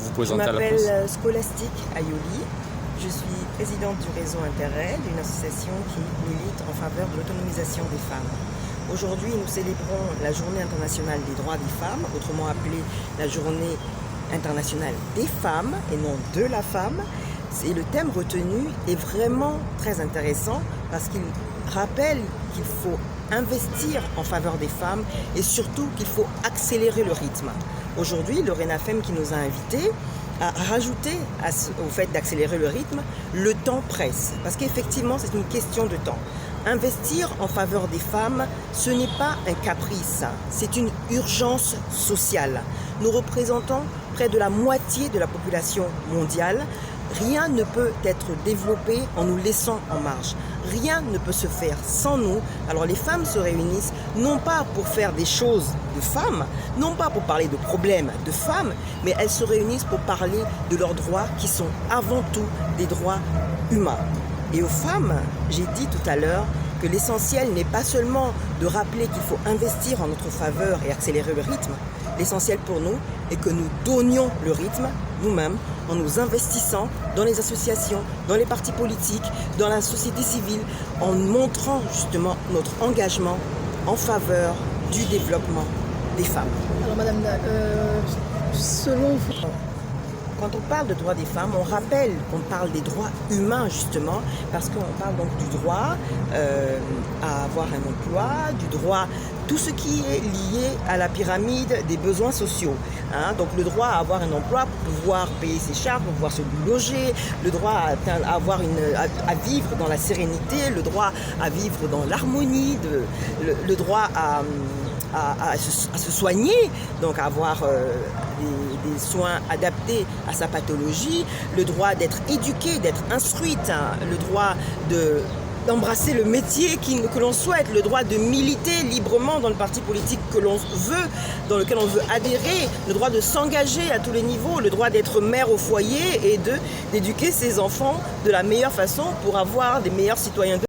vous Je présenter à la presse. m'appelle Scholastique Ayoli. Je suis présidente du réseau Interrel, une association qui milite en faveur de l'autonomisation des femmes. Aujourd'hui, nous célébrons la Journée internationale des droits des femmes, autrement appelée la Journée internationale des femmes et non de la femme. Et le thème retenu est vraiment très intéressant parce qu'il rappelle qu'il faut investir en faveur des femmes et surtout qu'il faut accélérer le rythme. Aujourd'hui, le RENAFEM qui nous a invités a rajouté au fait d'accélérer le rythme, le temps presse. Parce qu'effectivement, c'est une question de temps. Investir en faveur des femmes, ce n'est pas un caprice, c'est une urgence sociale. Nous représentons près de la moitié de la population mondiale. Rien ne peut être développé en nous laissant en marge. Rien ne peut se faire sans nous. Alors les femmes se réunissent non pas pour faire des choses de femmes, non pas pour parler de problèmes de femmes, mais elles se réunissent pour parler de leurs droits qui sont avant tout des droits humains. Et aux femmes, j'ai dit tout à l'heure que l'essentiel n'est pas seulement de rappeler qu'il faut investir en notre faveur et accélérer le rythme. L'essentiel pour nous est que nous donnions le rythme nous-mêmes en nous investissant dans les associations, dans les partis politiques, dans la société civile, en montrant justement notre engagement en faveur du développement des femmes. Alors Madame, selon vous... Quand on parle de droits des femmes, on rappelle qu'on parle des droits humains justement, parce qu'on parle donc du droit à avoir un emploi, du droit, tout ce qui est lié à la pyramide des besoins sociaux. Donc le droit à avoir un emploi pour pouvoir payer ses charges, pour pouvoir se loger, le droit à vivre dans la sérénité, le droit à vivre dans l'harmonie, le droit à se soigner, donc à avoir des soins adaptés à sa pathologie, le droit d'être éduquée, d'être instruite, le droit d'embrasser le métier que l'on souhaite, le droit de militer librement dans le parti politique que l'on veut, dans lequel on veut adhérer, le droit de s'engager à tous les niveaux, le droit d'être mère au foyer et d'éduquer ses enfants de la meilleure façon pour avoir des meilleurs citoyens.